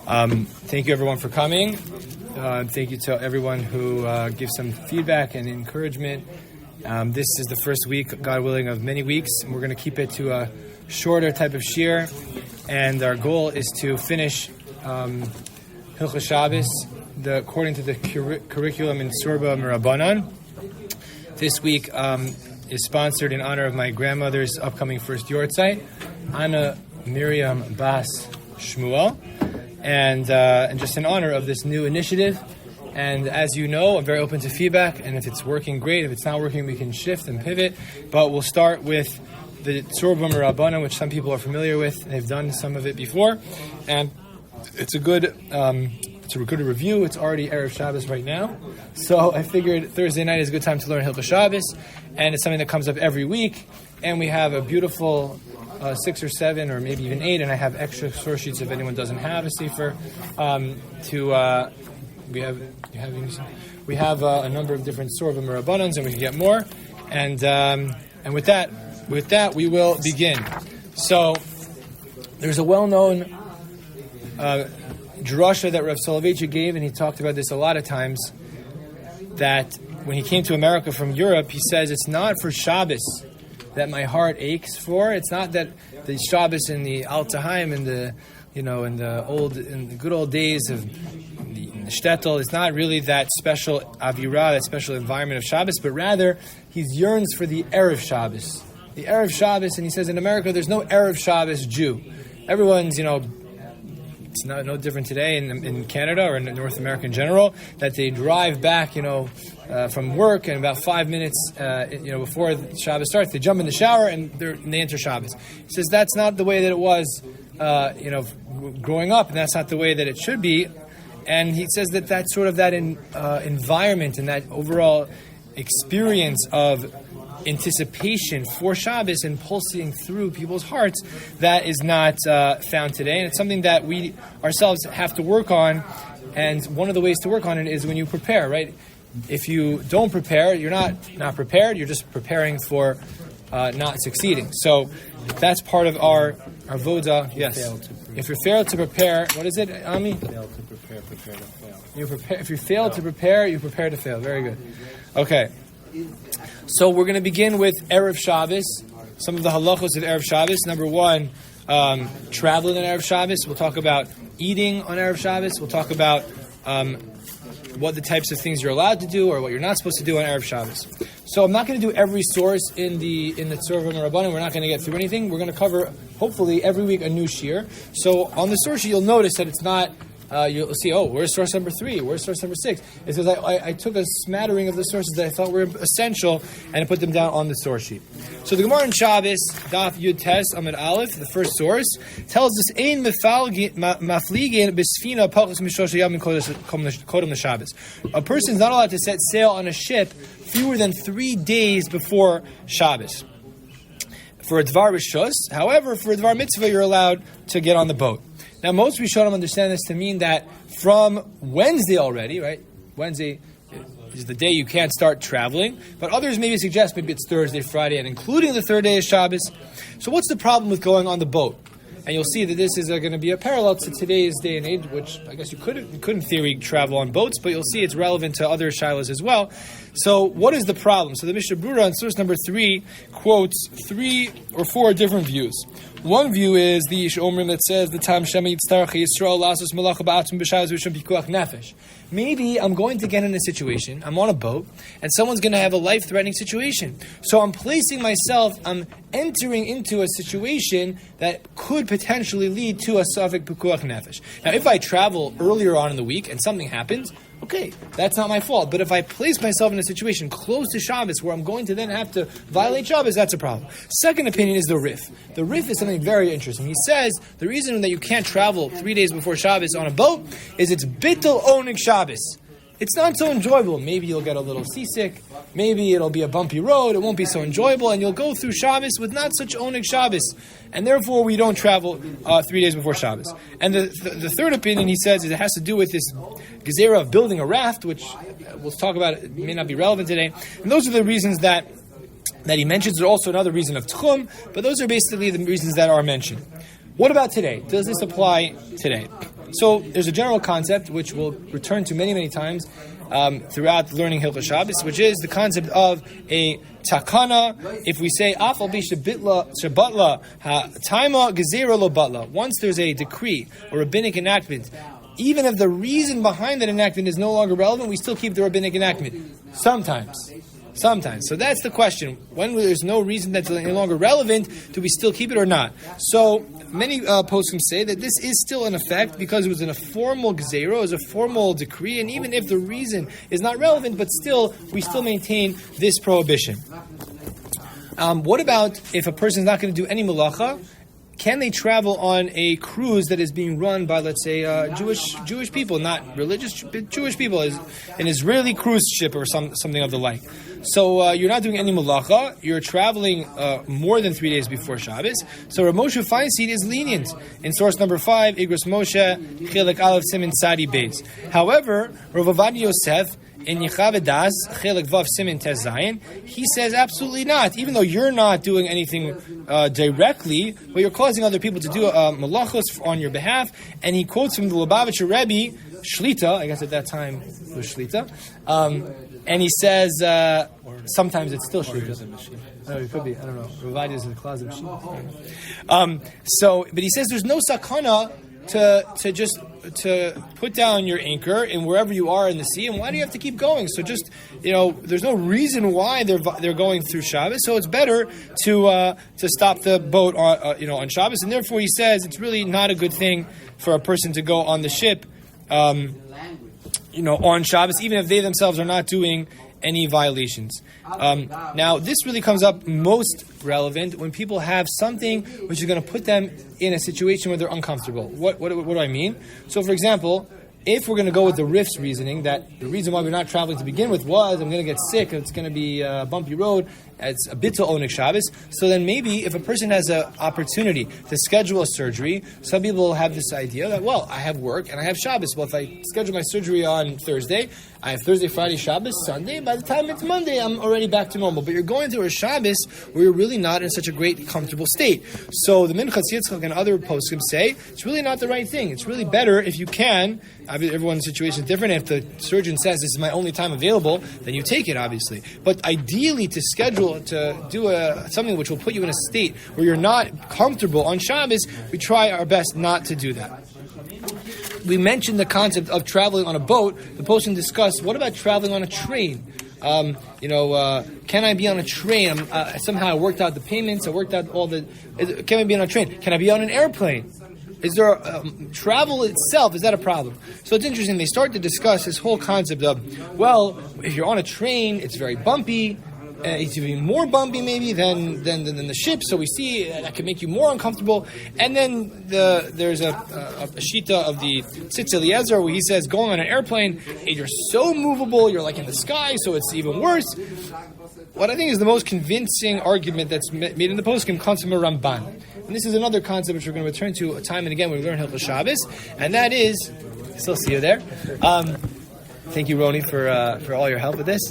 Thank you everyone for coming. Thank you to everyone who gives some feedback and encouragement. This is the first week, God willing, of many weeks, and we're going to keep it to a shorter type of shiur. And our goal is to finish Hilchos Shabbos according to the curriculum in Tzurbah Mirabanan. This week is sponsored in honor of my grandmother's upcoming first yortzeit, Anna Miriam Bas Shmuel, and just in honor of this new initiative. And as you know, I'm very open to feedback, and if it's working, great. If it's not working, we can shift and pivot. But we'll start with the Tzurbah Mirabanan, which some people are familiar with. They've done some of it before, and it's a good review. It's already Erev Shabbos right now, so I figured Thursday night is a good time to learn Hilchos Shabbos, and it's something that comes up every week. And we have a beautiful 6 or 7 or maybe even 8, and I have extra source sheets if anyone doesn't have a sefer. We have a number of different Tzurbah Mirabanans, and we can get more. And with that we will begin. So there's a well-known drasha that Rav Soloveitchik gave, and he talked about this a lot of times, that when he came to America from Europe, he says, it's not for Shabbos that my heart aches for. It's not that the Shabbos in the Altahim in the good old days of the shtetl, it's not really that special avirah, that special environment of Shabbos, but rather he yearns for the Erev Shabbos. The Erev Shabbos, and he says in America there's no Erev Shabbos Jew. Everyone's, it's no different today in Canada or in North America in general, that they drive back, from work, and about 5 minutes, before Shabbos starts, they jump in the shower and they enter Shabbos. He says that's not the way that it was, growing up, and that's not the way that it should be. And he says that sort of that environment and that overall experience of anticipation for Shabbos and pulsing through people's hearts, that is not found today. And it's something that we ourselves have to work on. And one of the ways to work on it is when you prepare, right? If you don't prepare, you're not prepared. You're just preparing for not succeeding. So that's part of our voda. Yes. If you fail to prepare, what is it, Ami? Fail to prepare to fail. If you fail to prepare, you prepare to fail. Very good. Okay. So we're going to begin with Erev Shabbos. Some of the halachos of Erev Shabbos. Number 1, traveling on Erev Shabbos. We'll talk about eating on Erev Shabbos. We'll talk about what the types of things you're allowed to do or what you're not supposed to do on Erev Shabbos. So I'm not going to do every source in the Tzurbah Mirabanan. We're not going to get through anything. We're going to cover, hopefully, every week a new shiur. So on the source sheet, you'll notice that it's not, you'll see, where's source number 3? Where's source number 6? It's because I took a smattering of the sources that I thought were essential and I put them down on the source sheet. So the Gemara in Shabbos, Daf Yud Tes Amud Aleph, the first source, tells us, Ein mafligin besfina pachos mishlosh yamim kodem l'Shabbos. A person is not allowed to set sail on a ship fewer than 3 days before Shabbos. For a Dvar Rishos, however, for a Dvar Mitzvah, you're allowed to get on the boat. Now, most Rishonim understand this to mean that from Wednesday already, right? Wednesday is the day you can't start traveling, but others maybe suggest maybe it's Thursday, Friday, and including the third day of Shabbos. So what's the problem with going on the boat? And you'll see that this is going to be a parallel to today's day and age, which I guess you could in theory travel on boats, but you'll see it's relevant to other shilas as well. So what is the problem? So the Mishnah Brura on source number 3 quotes 3 or 4 different views. One view is the Ish Omrim that says the Tam Shema Yitztarach Yisrael Lasos Malacha Ba'atzim B'Shabbos V'Shum Pikuach Nefesh. Maybe I'm going to get in a situation, I'm on a boat, and someone's going to have a life-threatening situation. So I'm entering into a situation that could potentially lead to a Safek Pikuach Nefesh. Now, if I travel earlier on in the week and something happens, okay, that's not my fault. But if I place myself in a situation close to Shabbos where I'm going to then have to violate Shabbos, that's a problem. Second opinion is the Rif. The Rif is something very interesting. He says the reason that you can't travel 3 days before Shabbos on a boat is it's Bittul Onig Shabbos. It's not so enjoyable. Maybe you'll get a little seasick. Maybe it'll be a bumpy road. It won't be so enjoyable. And you'll go through Shabbos with not such Oneg Shabbos. And therefore, we don't travel 3 days before Shabbos. And the third opinion, he says, is it has to do with this gezerah of building a raft, which we'll talk about. It may not be relevant today. And those are the reasons that he mentions. There's also another reason of Tchum. But those are basically the reasons that are mentioned. What about today? Does this apply today? So there's a general concept which we'll return to many, many times throughout learning Hilchos Shabbos, which is the concept of a takana. If we say afal bi shabatla taima gezerah lo batla, once there's a decree or rabbinic enactment, even if the reason behind that enactment is no longer relevant, we still keep the rabbinic enactment. Sometimes. So that's the question. When there's no reason that's no longer relevant, do we still keep it or not? So many poskim say that this is still in effect because it was in a formal gezerah, it was a formal decree, and even if the reason is not relevant, but still, we still maintain this prohibition. What about if a person is not going to do any malacha? Can they travel on a cruise that is being run by, let's say, Jewish people, not religious, but Jewish people, an Israeli cruise ship or something of the like? So you're not doing any malacha. You're traveling more than 3 days before Shabbos. So Rav Moshe Feinstein is lenient in source number 5, Igros Moshe, Chilek Aleph Simin Sadi Beis. However, Rav Ovadia Yosef in Yechavedas, Chilek Vav Simin Tez Zayin, he says absolutely not. Even though you're not doing anything directly, but you're causing other people to do malachos on your behalf. And he quotes from the Lubavitcher Rebbe, Shlita, I guess at that time it was Shlita, and he says, sometimes it's still Shlita. No, it could be, I don't know. Ravadi is in the closet of Shlita. But he says there's no sakana to put down your anchor in wherever you are in the sea, and why do you have to keep going? So just, there's no reason why they're going through Shabbos, so it's better to stop the boat on Shabbos, and therefore he says it's really not a good thing for a person to go on the ship on Shabbos, even if they themselves are not doing any violations. Now, this really comes up most relevant when people have something which is going to put them in a situation where they're uncomfortable. What do I mean? So, for example, if we're going to go with the Rif's reasoning, that the reason why we're not traveling to begin with was I'm going to get sick, it's going to be a bumpy road, it's a bit to Onik Shabbos. So then maybe if a person has an opportunity to schedule a surgery, some people have this idea that, well, I have work and I have Shabbos. Well, if I schedule my surgery on Thursday, I have Thursday, Friday, Shabbos, Sunday. By the time it's Monday, I'm already back to normal. But you're going through a Shabbos where you're really not in such a great, comfortable state. So the Minchas Yitzchak and other poskim say it's really not the right thing. It's really better if you can. Everyone's situation is different. If the surgeon says this is my only time available, then you take it, obviously. But ideally, to schedule to do something which will put you in a state where you're not comfortable on Shabbos, we try our best not to do that. We mentioned the concept of traveling on a boat. The poskim discussed, what about traveling on a train? Can I be on a train? Somehow I worked out the payments. I worked out can I be on a train? Can I be on an airplane? Is there travel itself? Is that a problem? So it's interesting. They start to discuss this whole concept of, well, if you're on a train, it's very bumpy. It's even more bumpy maybe than the ship. So we see that can make you more uncomfortable. And then there's a shita of the Tzitz Eliezer where he says going on an airplane, you're so movable, you're like in the sky, so it's even worse. What I think is the most convincing argument that's made in the poskim comes from a Ramban. And this is another concept which we're going to return to time and again when we learn Hilchos Shabbos, and that is, still see you there. Thank you, Roni, for all your help with this.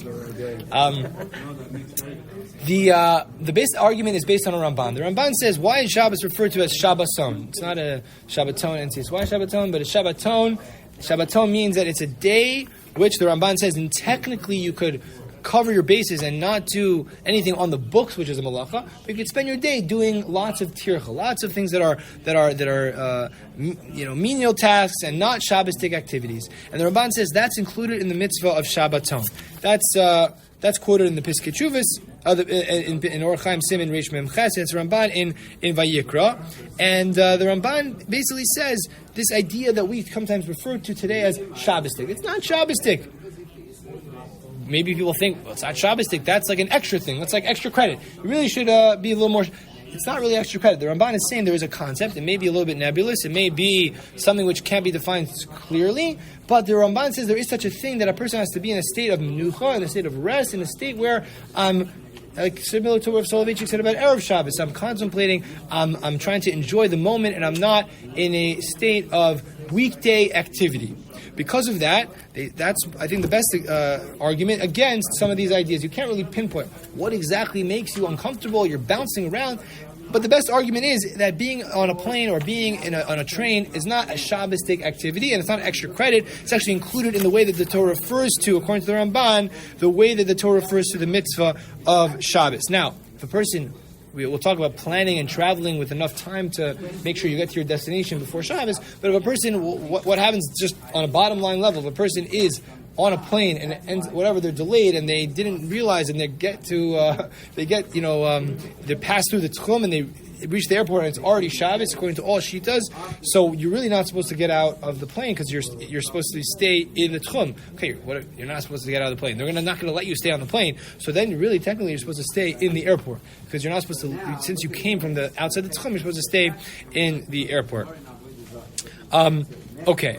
The base argument is based on a Ramban. The Ramban says, why is Shabbos referred to as Shabbaton? It's not a Shabbaton and says why Shabbaton, but a Shabbaton. Shabbaton means that it's a day which the Ramban says, and technically you could cover your bases and not do anything on the books, which is a malacha, but you could spend your day doing lots of tircha, lots of things that are menial tasks and not Shabbostic activities. And the Ramban says that's included in the mitzvah of Shabbaton. That's quoted in the Piskei Teshuvos, in Or Chaim Simin Reish Mem Ches. It's Ramban in Vayikra, and the Ramban basically says this idea that we sometimes refer to today as Shabbostic. It's not Shabbostic. Maybe people think, well, it's not Shabbostic, that's like an extra thing, that's like extra credit. It really should be a little more. It's not really extra credit. The Ramban is saying there is a concept, it may be a little bit nebulous, it may be something which can't be defined clearly, but the Ramban says there is such a thing that a person has to be in a state of menucha, in a state of rest, in a state where I'm, like similar to what Soloveitchik said about Erev Shabbos, I'm contemplating, I'm trying to enjoy the moment, and I'm not in a state of weekday activity. Because of that, that's, I think, the best argument against some of these ideas. You can't really pinpoint what exactly makes you uncomfortable. You're bouncing around. But the best argument is that being on a plane or being on a train is not a Shabbos-tic activity, and it's not extra credit. It's actually included in the way that the Torah refers to, according to the Ramban, the way that the Torah refers to the mitzvah of Shabbos. Now, if a person, we'll talk about planning and traveling with enough time to make sure you get to your destination before Shabbos, but if a person, what happens just on a bottom line level, if a person is on a plane and whatever, they're delayed and they didn't realize, and they pass through the Tchum and they reach the airport and it's already Shabbos according to all Shitas, so you're really not supposed to get out of the plane because you're supposed to stay in the Tchum. Okay, you're not supposed to get out of the plane. They're not going to let you stay on the plane. So then technically you're supposed to stay in the airport because you're not supposed to, since you came from the outside the Tchum, you're supposed to stay in the airport. Okay.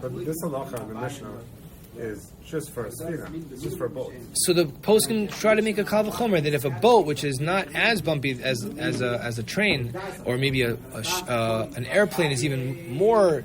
But this halacha in the Mishnah is just for a sfina, just for a boat. So the poskim try to make a kal v'chomer that if a boat, which is not as bumpy as a train, or maybe an airplane, is even more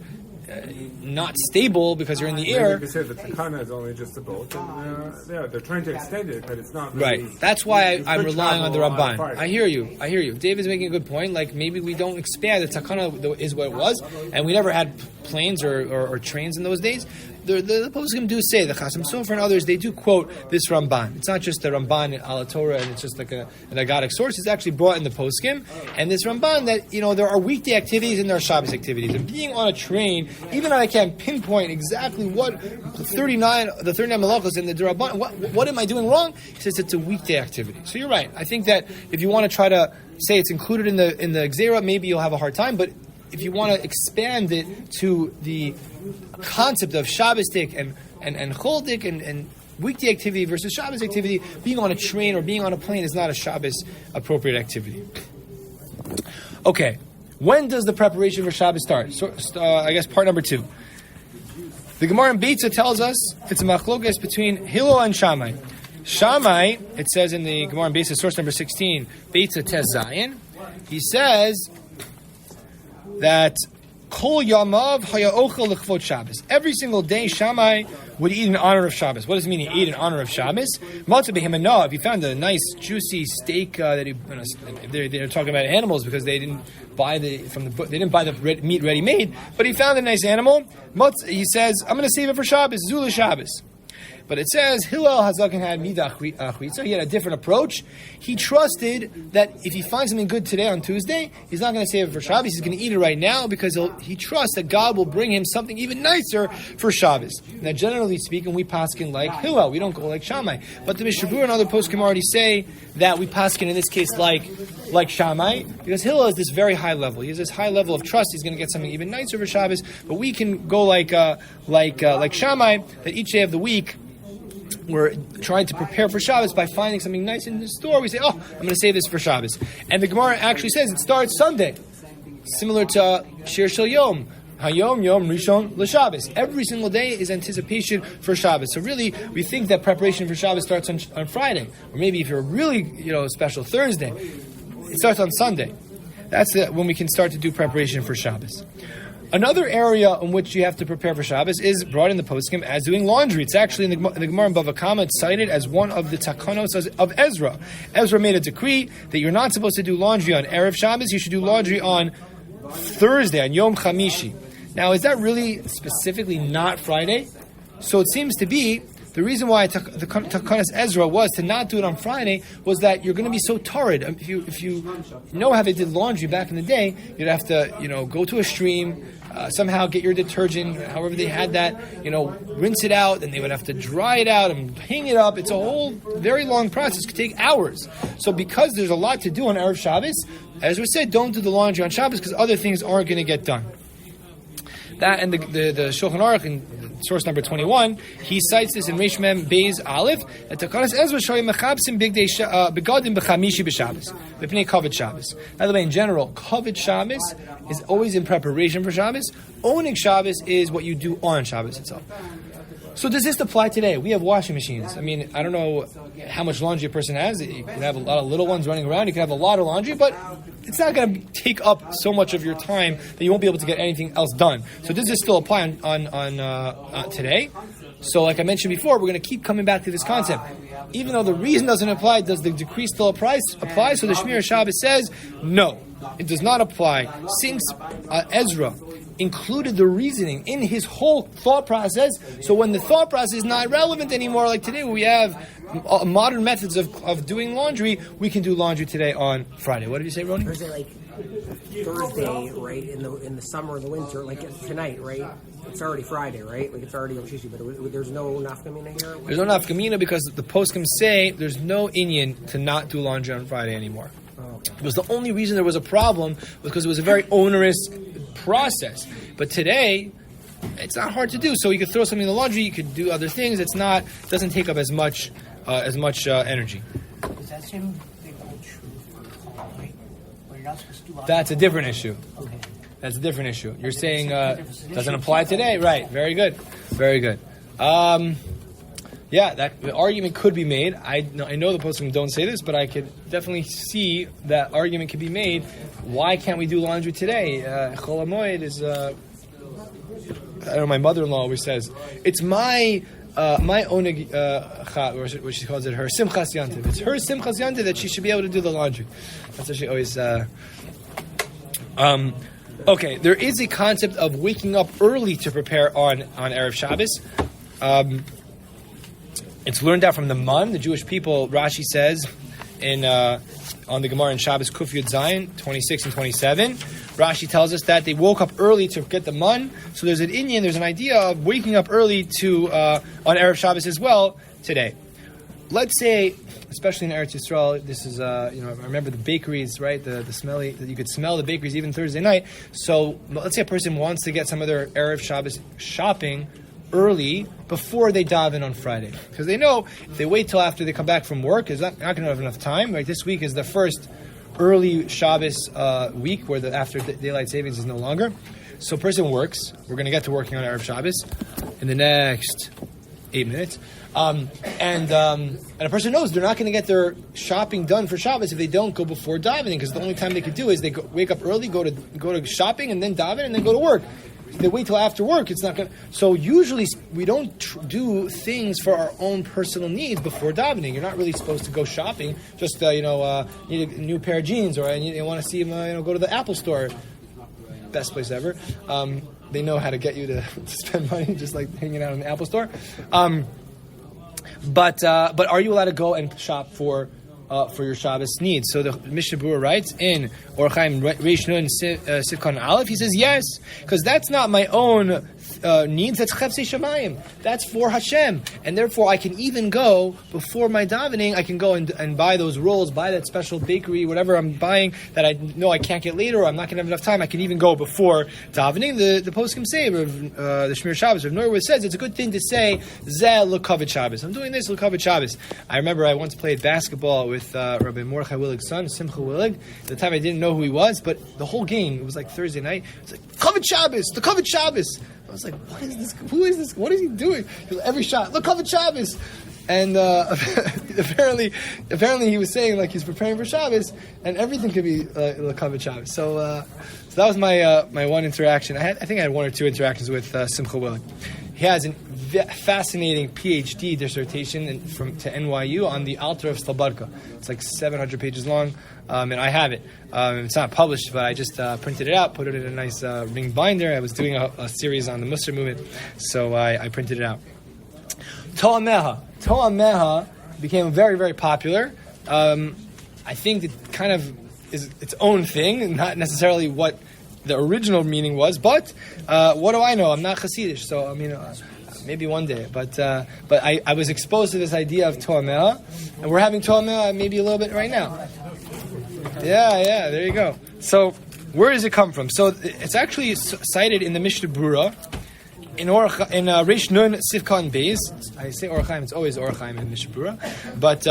not stable because you're in the air. They say the takana is only just a boat, and they're trying to extend it, but it's not really, right. That's why I'm relying on the Ramban. I hear you. David's making a good point. Like maybe we don't expand. The takana is what it was, and we never had planes or trains in those days. The poskim do say, the Chasam Sofer and others, they do quote this Ramban. It's not just the Ramban in Ala Torah and it's just like an agadic source. It's actually brought in the poskim. And this Ramban that, there are weekday activities and there are Shabbos activities. And being on a train, even though I can't pinpoint exactly what the 39 malachos and the Duraban, what am I doing wrong? He says it's a weekday activity. So you're right. I think that if you want to try to say it's included in the Gzeira, maybe you'll have a hard time. But if you want to expand it to the concept of Shabbos-dik and Chol-dik and weekday activity versus Shabbos activity, being on a train or being on a plane is not a Shabbos appropriate activity. Okay, when does the preparation for Shabbos start? So, I guess part number 2. The Gemara in Beitza tells us it's a machlokes between Hillel and Shammai. Shammai, it says in the Gemara in Beitza, source number 16, Beitza Tes Zayin, he says that Kol Yamav Haya Ochel L'Chvot Shabbos. Every single day, Shammai would eat in honor of Shabbos. What does it mean? He ate in honor of Shabbos. Matzah Behemanav. If he found a nice juicy steak that they're talking about animals because they didn't buy the meat ready made, but he found a nice animal. He says, "I'm going to save it for Shabbos, Zula Shabbos." But it says Hillel Hazaken had midah achritza. He had a different approach. He trusted that if he finds something good today on Tuesday, he's not going to save it for Shabbos. He's going to eat it right now because he trusts that God will bring him something even nicer for Shabbos. Now, generally speaking, we paskin like Hillel. We don't go like Shammai. But the Mishabur and other poskim already say that we paskin in this case like Shammai because Hillel is this very high level. He has this high level of trust. He's going to get something even nicer for Shabbos. But we can go like Shammai, that each day of the week we're trying to prepare for Shabbos by finding something nice in the store. We say, I'm going to save this for Shabbos. And the Gemara actually says it starts Sunday, similar to Shir Shel Yom. Hayom Yom Rishon LeShabbos. Every single day is anticipation for Shabbos. So really, we think that preparation for Shabbos starts on Friday, or maybe if you're really special, Thursday. It starts on Sunday. That's when we can start to do preparation for Shabbos. Another area in which you have to prepare for Shabbos is brought in the poskim as doing laundry. It's actually in the Gemara in Bava Kama. It's cited as one of the takanos of Ezra. Ezra made a decree that you're not supposed to do laundry on Erev Shabbos. You should do laundry on Thursday, on Yom Chamishi. Now, is that really specifically not Friday? So it seems to be the reason why the Takanas Ezra was to not do it on Friday was that you're going to be so torrid. If you know how they did laundry back in the day, you'd have to go to a stream, somehow get your detergent, however they had that, rinse it out, and they would have to dry it out and hang it up. It's a whole very long process. It could take hours. So because there's a lot to do on Erev Shabbos, as we said, don't do the laundry on Shabbos because other things aren't going to get done. That and the Shulchan Aruch in source number 21, he cites this in Reish Mem Beis Aleph that Takanas Ezra shoyim mechabsim begadim b'chamishi b'Shabbos b'pnei kavod Shabbos. By the way, in general, kavod Shabbos is always in preparation for Shabbos. Owning Shabbos is what you do on Shabbos itself. So does this apply today? We have washing machines. I mean, I don't know how much laundry a person has. You can have a lot of little ones running around. You can have a lot of laundry, but it's not going to take up so much of your time that you won't be able to get anything else done. So does this still apply on today? So like I mentioned before, we're going to keep coming back to this concept. Even though the reason doesn't apply, does the decree still apply? So the Shmir Shabbos says, no, it does not apply. Since Ezra included the reasoning in his whole thought process, so when the thought process is not relevant anymore, like today where we have modern methods of doing laundry, we can do laundry today on Friday. What did you say, Ronnie? Or is it like Thursday, right? In the summer or the winter, like tonight, right? It's already Friday, right? Like it's already on Shishi, but there's no nafkamina here. There's no nafkamina because the poskim say there's no inyan to not do laundry on Friday anymore. Oh, okay. It was the only reason there was a problem because it was a very onerous process. But today, it's not hard to do. So you could throw something in the laundry. You could do other things. Doesn't take up as much energy. Does that same thing hold true for call night? Where you're not supposed to do That's a different issue. Okay. That's a different issue. You're saying doesn't apply today, right? Very good, very good. Yeah, that the argument could be made. I know the poskim don't say this, but I could definitely see that argument could be made. Why can't we do laundry today? Chol HaMoed is. I know my mother-in-law always says it's my oneg or what she calls it, her simchas yantiv. It's her simchas yantiv that she should be able to do the laundry. That's what she always. Okay, there is a concept of waking up early to prepare on Erev Shabbos. It's learned out from the Man, the Jewish people. Rashi says on the Gemara in Shabbos Kuf Yud Zayin 26 and 27. Rashi tells us that they woke up early to get the Man. So there's an idea of waking up early to on Erev Shabbos as well today. Let's say, especially in Eretz Yisrael, this is I remember the bakeries, right? The smelly that you could smell the bakeries even Thursday night. So let's say a person wants to get some of their Erev Shabbos shopping early before they daven on Friday, because they know if they wait till after they come back from work, is not going to have enough time. Right? This week is the first early Shabbos week where after daylight savings is no longer. So a person works. We're going to get to working on Erev Shabbos in the next 8 minutes. And a person knows they're not going to get their shopping done for Shabbos if they don't go before davening, because the only time they could do is wake up early, go to shopping, and then daven, and then go to work. If they wait till after work, it's not going to... So usually we don't do things for our own personal needs before davening. You're not really supposed to go shopping, just, need a new pair of jeans, or you want to see them, go to the Apple store. Best place ever. They know how to get you to spend money, just like hanging out in the Apple store. But are you allowed to go and shop for your Shabbos needs? So the Mishnah Berurah writes in Or Chaim Reish Nun Sivkon Aleph, he says yes, because that's not my own needs. That's Chefsei Shemayim. That's for Hashem, and therefore I can even go before my davening. I can go and buy those rolls, buy that special bakery, whatever I'm buying that I know I can't get later, or I'm not going to have enough time. I can even go before davening. The poskim say, the Shmir Shabbos of Norway says it's a good thing to say Zeh L'Kavod Shabbos. I'm doing this L'Kavod Shabbos. I remember I once played basketball with Rabbi Mordechai Willig's son, Simcha Willig. At the time I didn't know who he was, but the whole game, it was like Thursday night. It was like Kavod Shabbos, the Kavod Shabbos. I was like, what is this? Who is this? What is he doing? Every shot, look, Kavod Shabbos. And apparently he was saying like he's preparing for Shabbos, and everything could be Kavod Shabbos. So that was my one interaction. I think I had one or two interactions with Simcha Willig. He has a fascinating PhD dissertation to NYU on the altar of Slobodka. It's like 700 pages long, and I have it. It's not published, but I just printed it out, put it in a nice ring binder. I was doing a series on the Musar movement, so I printed it out. To'ameha became very, very popular. I think it kind of is its own thing, not necessarily what the original meaning was, but what do I know? I'm not Hasidish, so I mean, maybe one day. But I was exposed to this idea of To'ameha, and we're having To'ameha maybe a little bit right now. Yeah, there you go. So where does it come from? So it's actually cited in the Mishnah Berurah, in Reish Nun Sivkan Beis, I say Or Chaim, it's always Or Chaim in Mishabura, but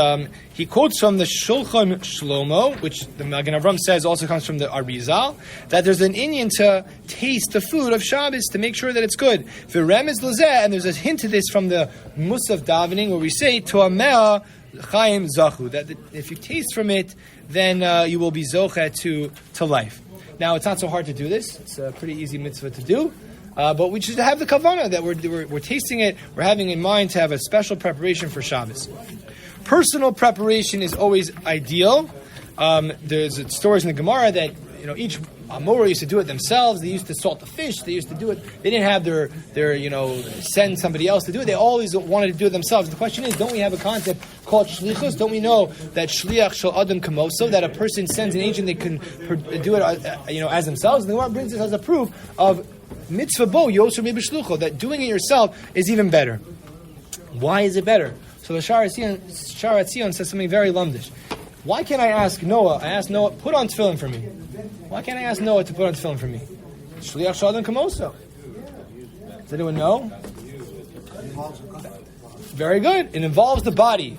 he quotes from the Shulchan Shlomo, which the Magen Avram says also comes from the Arizal, that there's an Inyan to taste the food of Shabbos to make sure that it's good. V'remez l'zeh, and there's a hint to this from the Musaf davening where we say To'amea Chaim Zachu, that if you taste from it, then you will be zocheh to life. Now, it's not so hard to do this. It's a pretty easy mitzvah to do. But we should have the kavanah that we're tasting it. We're having in mind to have a special preparation for Shabbos. Personal preparation is always ideal. There's stories in the Gemara that each Amora used to do it themselves. They used to salt the fish. They used to do it. They didn't have their send somebody else to do it. They always wanted to do it themselves. The question is, don't we have a concept called shlichus? Don't we know that shliach shel adam kamoso, that a person sends an agent that can do it as themselves? And the Gemara brings this as a proof of mitzvah bo yoser mibishlucho, that doing it yourself is even better. Why is it better? So the Sha'ar Tzion says something very lumdish. Why can't I ask Noah? I asked Noah, put on tefillin for me. Why can't I ask Noah to put on tefillin for me? Shliach shadam kamoso. Does anyone know? Very good. It involves the body.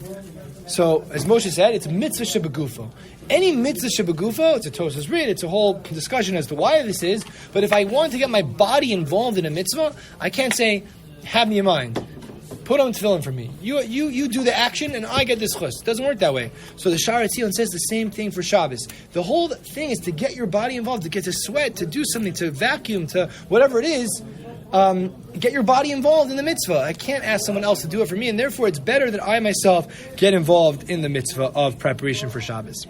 So, as Moshe said, it's a mitzvah shebegufo. Any mitzvah shebegufo, it's a Tosas read, it's a whole discussion as to why this is, but if I want to get my body involved in a mitzvah, I can't say, have me in mind. Put on tefillin for me. You do the action and I get this chus. It doesn't work that way. So the Sha'ar Tzion says the same thing for Shabbos. The whole thing is to get your body involved, to get to sweat, to do something, to vacuum, to whatever it is. Get your body involved in the mitzvah. I can't ask someone else to do it for me, and therefore it's better that I myself get involved in the mitzvah of preparation for Shabbos.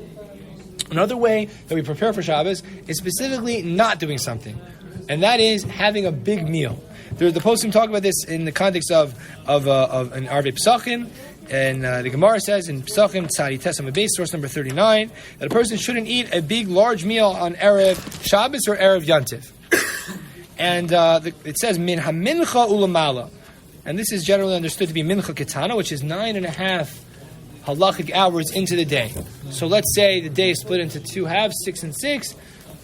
Another way that we prepare for Shabbos is specifically not doing something, and that is having a big meal. The poskim talk about this in the context of an Arvei Pesachim, and the Gemara says in Pesachim Tzadi Tesam Beis, source number 39, that a person shouldn't eat a big, large meal on Erev Shabbos or Erev Yantiv. And it says min hamincha ulamala, and this is generally understood to be mincha ketana, which is 9.5 halachic hours into the day. So let's say the day is split into two halves, 6 and 6.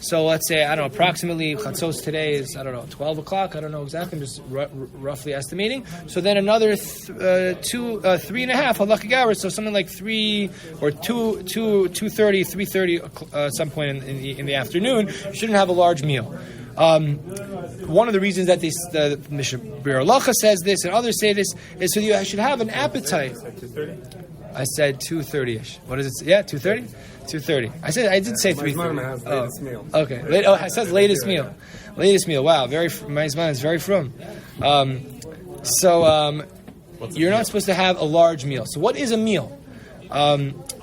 So let's say, I don't know, approximately chatzos today is, 12 o'clock. I don't know exactly. I'm just roughly estimating. So then another 3.5 halachic hours. So something like 3 or 2:30, 3:30, some point in the afternoon. You shouldn't have a large meal. One of the reasons that the Mishnah B'er Halacha says this and others say this is so you should have an appetite. I said 2:30ish. What is it? Yeah, 2:30. 2:30. I did say 3:30. Latest meal. Okay. It says latest meal. Latest meal. Wow. My Zman is very frum. You're not supposed to have a large meal. So what is a meal?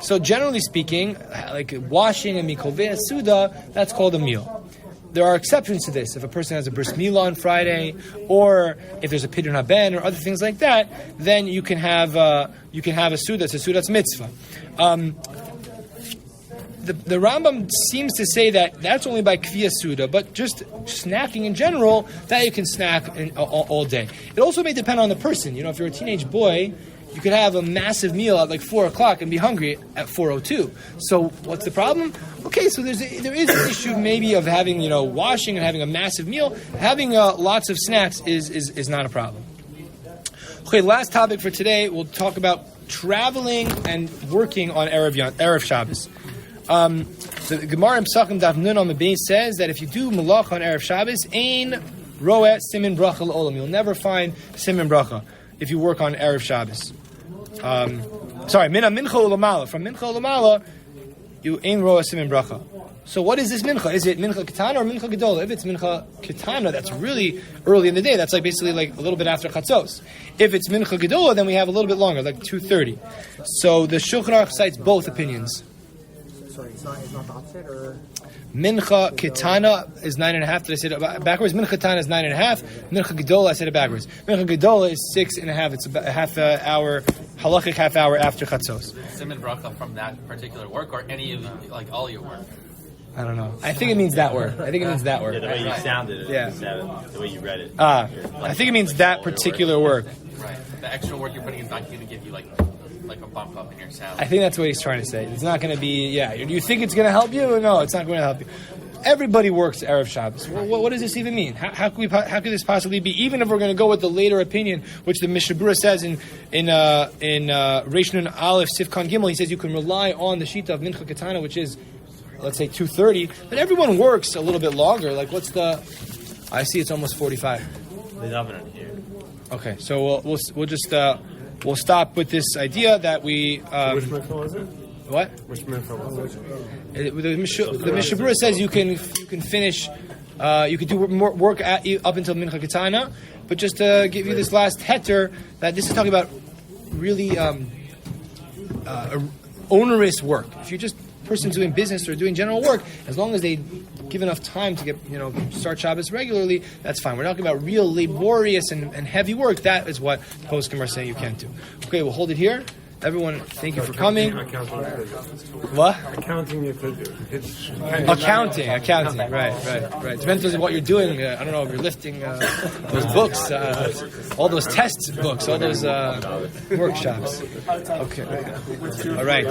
So generally speaking, like washing and mikoveh suda, that's called a meal. There are exceptions to this. If a person has a bris milah on Friday, or if there's a pidyon haben or other things like that, then you can have a suda. It's a suda's mitzvah. The Rambam seems to say that that's only by kviya suda, but just snacking in general, that you can snack all day. It also may depend on the person. If you're a teenage boy, you could have a massive meal at like 4 o'clock and be hungry at 4:02. So what's the problem? Okay, so there is an issue maybe of having washing and having a massive meal. Having lots of snacks is not a problem. Okay, last topic for today. We'll talk about traveling and working on Erev Shabbos. The Gemara in Pesachim Daf Nun on the base says that if you do malach on Erev Shabbos, ein roeh simin bracha l'olam. You'll never find simin bracha if you work on Erev Shabbos. Mina mincha ulamala. From mincha ulamala, you ein roeh simin bracha. So what is this mincha? Is it mincha ketana or mincha gedola? If it's mincha ketana, that's really early in the day. That's basically a little bit after chatzos. If it's mincha gedola, then we have a little bit longer, like 2:30. So the Shulchan Aruch cites both opinions. Sorry, it's not the opposite, or Mincha Ketana is 9.5. Did I say it backwards? Mincha Ketana is 9.5. Mincha Gedola, I said it backwards. Mincha Gedola is 6.5. It's about a half hour, halachic half hour after Chatzos. Siman bracha from that particular work, or any of all your work? I don't know. I think it means that word. Yeah, the way you sounded it. Yeah. The way you read it. I think it means that particular work. Right. The extra work you're putting in is not going to give you like a bump up in your salary. I think that's what he's trying to say. It's not going to be, you think it's going to help you? No, it's not going to help you. everybody works Erev Shabbos. Well, what does this even mean? How could this possibly be? Even if we're going to go with the later opinion, which the Mishnah Berurah says in Reish Nun Aleph Sifkan Gimel, he says you can rely on the Shita of Mincha Katana, which is, let's say, 2:30. But everyone works a little bit longer. Like, what's the? I see it's almost 45. There's oven in here. Okay, so we'll just we'll stop with this idea that we. Which mitzvah was it? What? Which mitzvah was it? The Mishnah Berurah says you can finish, you can do more work up until Mincha Ketana, but just to give you this last heter, that this is talking about really onerous work. If you're just a person doing business or doing general work, as long as they give enough time to get start Shabbos regularly, that's fine. We're talking about real laborious and heavy work. That is what poskim are saying you can't do. Okay, we'll hold it here. Everyone, thank you for coming. What? Accounting you could do. Accounting, right. Depends on what you're doing. I don't know if you're lifting those books, all those test books, all those workshops. Okay. All right.